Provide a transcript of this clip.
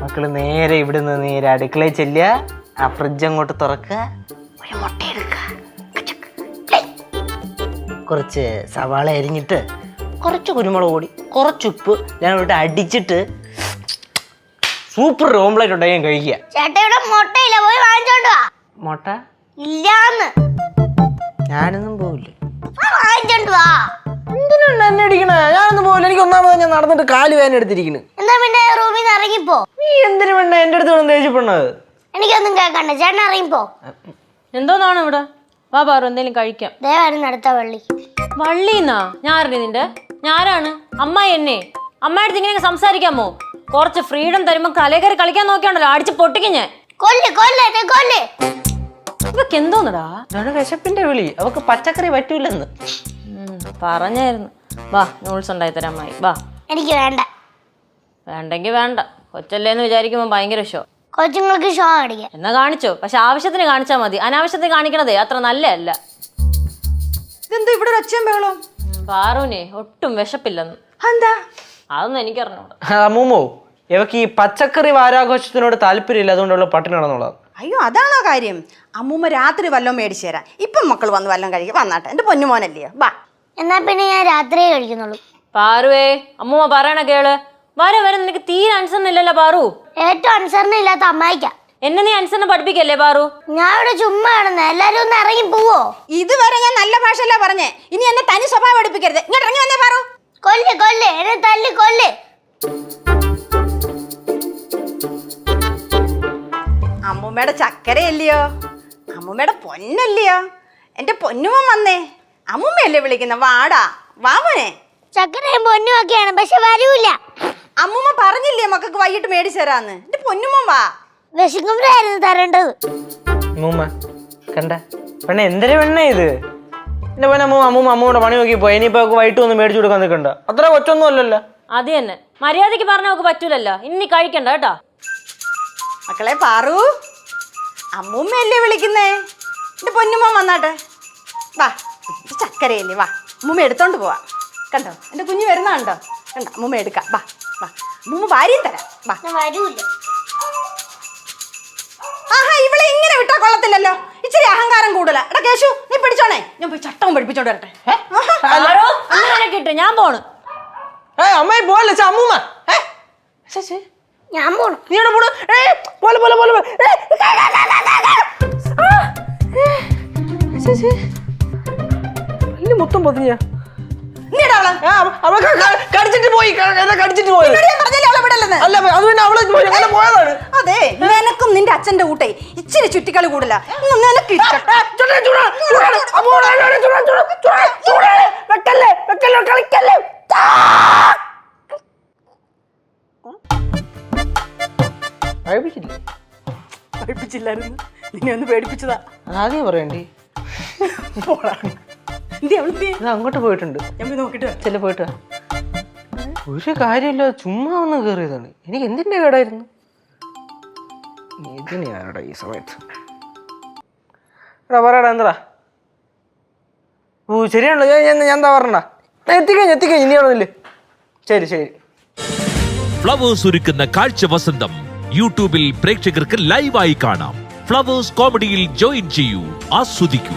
മക്കള് നേരെ ഇവിടുന്ന് നേരെ അടുക്കളയിൽ ചെല്ലുക, ആ ഫ്രിഡ്ജ് അങ്ങോട്ട് തുറക്കുക, ഒരു മുട്ട എടുക്കുക, കുറച്ച് സവാള അരിഞ്ഞിട്ട് കുറച്ച് കുരുമുളക് പൊടി, കുറച്ച് ഉപ്പ് ഞാൻ ഇവിടെ അടിച്ചിട്ട് സൂപ്പർ ഓംപ്ലേറ്റ് ഉണ്ടായി കഴിക്കുക. ചേട്ടാ ഇവിടെ മുട്ടയില്ല, പോയി വാങ്ങിച്ചോണ്ട് വാ. മുട്ട ഇല്ലാന്ന്. ഞാനൊന്നും പോവില്ല. വാങ്ങിച്ചോണ്ട് വാ. എന്തിനാണ് എന്നെ അടിക്കണേ? ഞാനൊന്നും പോവില്ല. എനിക്ക് ഒന്നാമത് ഞാൻ നടന്നിട്ട് കാല് വേദന എടുത്തിരിക്കുന്നു. എന്നാ പിന്നെ റൂമിൽ നിന്ന് ഇറങ്ങിപ്പോ. നീ എന്തിനു വേണ്ട എന്റെ അടുത്ത് വേണം ദേഷ്യപ്പെടുന്നത്? എനിക്കൊന്നും കേൾക്കണ്ട, ചേട്ടൻ ഇറങ്ങിപ്പോ. എന്തോന്നാണ് ഇവിടെ? വാ പാറു, എന്തെങ്കിലും കഴിക്കാം. ദേവായിരുന്നു അടുത്ത വള്ളി. വള്ളിന്നാ? ഞാൻ അറിഞ്ഞ നിന്റെ? ഞാനാണ് അമ്മായി. എന്നെ അമ്മായിടത്ത് ഇങ്ങനെ സംസാരിക്കാമോ? കുറച്ച് ഫ്രീഡം തരുമ്പോ കലകറി കളിക്കാൻ നോക്കിയാണല്ലോ അടിച്ച് പൊട്ടിക്കും ഞാൻ. കൊല്ല് കൊല്ല് കൊല്ല്. ഇവക്ക് എന്തോന്നടാ? വിശപ്പിന്റെ വിളി. അവക്ക് പച്ചക്കറി പറ്റൂലെന്ന് പറഞ്ഞായിരുന്നു. വാ, നൂൾസ് ഉണ്ടായി തരാം അമ്മായി. വാ. എനിക്ക് വേണ്ട. വേണ്ടെങ്കി വേണ്ട. കൊച്ചല്ലേന്ന് വിചാരിക്കുമ്പോ ഭയങ്കര ഷോ. കൊച്ചുങ്ങൾക്ക് ഷോ അടിക്കാം. എന്നാ കാണിച്ചോ, പക്ഷെ ആവശ്യത്തിന് കാണിച്ചാൽ മതി. അനാവശ്യത്തിന് കാണിക്കണതേ അത്ര നല്ലതല്ല. ഇതെന്താ ഇവിടെ ഒരു ഒച്ചയും ബഹളവും? പാറുവിനെ ഒട്ടും വിശപ്പില്ലെന്ന്. എന്താ? അതൊന്നും എനിക്കറിഞ്ഞൂടാ. അമ്മൂമ്മോ, ഇവക്ക് ഈ പച്ചക്കറി വാരാഘോഷത്തിനോട് താല്പര്യമില്ല, അതുകൊണ്ടുള്ള പട്ടിണിയാണെന്നുള്ളത്. അയ്യോ, അതാണോ കാര്യം? അമ്മൂമ്മ രാത്രി വല്ലതും മേടിച്ചു തരാം. ഇപ്പം മക്കൾ വന്ന് വല്ലതും കഴിക്കും. വന്നാട്ടെ, എന്റെ പൊന്നുമോനല്ലയോ. വാ. എന്നാ പിന്നെ ഞാൻ രാത്രിയേ കഴിക്കുന്നുള്ളൂ. പാറുവേ, അമ്മൂമ്മ പറയണ കേള്. വരെ വരെ നിനക്ക് തീരെ അനുസരണം ഇല്ലല്ലോ പാറു. ഏറ്റവും അനുസരണം ഇല്ലാത്ത അമ്മായിക്ക. എന്നെ നീ അനുസരണം പഠിപ്പിക്കല്ലേ പാറു? ഞാൻ ഇവിടെ ചുമ്മാ കിടന്ന് എല്ലാരും ഒന്ന് ഇറങ്ങി പോവോ? ഇതുവരെ ഞാൻ നല്ല ഭാഷയല്ല പറഞ്ഞേ. ഇനി എന്നെ തനി സ്വഭാവം എടുപ്പിക്കരുത്. ഇങ്ങോട്ട് ഇറങ്ങി വന്നേ പാറു. കൊല്ല് കൊല്ല്, എന്നെ തല്ലി കൊല്ല്. അമ്മൂമ്മയുടെ ചക്കരയല്ലയോ, അമ്മൂമ്മയുടെ പൊന്നല്ലയോ. എന്റെ പൊന്നുമോൻ വന്നേ. അമ്മൂമ്മയല്ലേ വിളിക്കുന്ന? വാടാ, വാ മോനെ. ചക്കരയും പൊന്നും ഒക്കെയാണ്, പക്ഷെ വരൂല. അമ്മൂമ്മ പറഞ്ഞില്ലേ മക്കൾക്ക് വൈകിട്ട് മേടിച്ചു തരാന്ന്. എന്റെ പൊന്നുമോൻ വാ. വിശക്കുമ്പോഴായിരുന്നു തരേണ്ടത്. അമ്മൂമ്മ കണ്ട പെണ്ണ, എന്തൊരു പെണ്ണ ഇത്? എന്റെ പെണ്ണ അമ്മൂമ്മയുടെ പണി നോക്കി പോയി. ഇനിയിപ്പോ വൈകിട്ട് ഒന്ന് മേടിച്ചു കൊടുക്കാൻ നിൽക്കണ്ട. അത്ര കൊച്ചൊന്നും അല്ലല്ലോ. അത് തന്നെ, മര്യാദക്ക് പറഞ്ഞ നമുക്ക് പറ്റൂലല്ലോ. ഇനി കഴിക്കണ്ട കേട്ടോ. മക്കളെ പാറു, അമ്മൂമ്മയല്ലേ വിളിക്കുന്നേ. എന്റെ പൊന്നുമോൻ വന്നാട്ടെ. വാ, ചക്കരയല്ലേ, വാ. അമ്മൂമ്മ എടുത്തോണ്ട് പോവാ. കണ്ടോ എന്റെ കുഞ്ഞ് വരുന്ന കണ്ടോ? കണ്ടോ, അമ്മൂമ്മ എടുക്കാം. വാ വാ, അമ്മൂമ്മ ഭാര്യയും തരാം. വാ. വരൂല. ആഹാ, ഇവളെ ഇങ്ങനെ വിട്ടാ കൊള്ളത്തില്ലല്ലോ. ഇച്ചിരി അഹങ്കാരം കൂടുതലാ. എടാ കേശു, നീ പിടിച്ചോണേ. ഞാൻ പോയി ചട്ടവും പഠിപ്പിച്ചോണ്ട് വരട്ടെ. കിട്ടും, ഞാൻ പോണ്. അമ്മായി പോലെ അമ്മൂമ്മ ഞാൻ പോണു. നീ പോണു. പോലെ പോലെ പോലെ മൊത്തം പൊതിഞ്ഞ കടിച്ചിട്ട് പോയി. കടിച്ചിട്ട് പോയത് അല്ല, അത് പിന്നെ അവളെ പോയതാണ്. അതെ, നിനക്കും നിന്റെ അച്ഛന്റെ കൂട്ടേ ഇച്ചിരി ചുറ്റിക്കളി കൂടില്ല. നിനക്ക് പഠിപ്പിച്ചില്ലായിരുന്നു. നിന്നെ ഒന്ന് പേടിപ്പിച്ചതാ. ആദ്യം പറയണ്ടേ? അങ്ങോട്ട് പോയിട്ടുണ്ട്. ഞാൻ പോയി നോക്കിട്ട് ചെല്ല പോയിട്ട് ഒരു കാര്യമില്ല, ചുമ്മാ ഒന്ന് കയറിയതാണ്. എനിക്ക് എന്തിന്റെ കേടായിരുന്നു? ഇതിനെയാണോടാ ഈ സമയത്ത്? എടാ പറയടാ, എന്താ? ഓ ശരിയാണല്ലോ, ഞാൻ എന്താ പറഞ്ഞ? എത്തിക്കഴിഞ്ഞ് ഇനി ആണെന്നില്ലേ? ശരി ശരി. ഫ്ലവേഴ്സ് ഒരുക്കുന്ന കാഴ്ച വസന്തം യൂട്യൂബിൽ പ്രേക്ഷകർക്ക് ലൈവായി കാണാം. ഫ്ലവേഴ്സ് കോമഡിയിൽ ജോയിൻ ചെയ്യൂ, ആസ്വദിക്കൂ.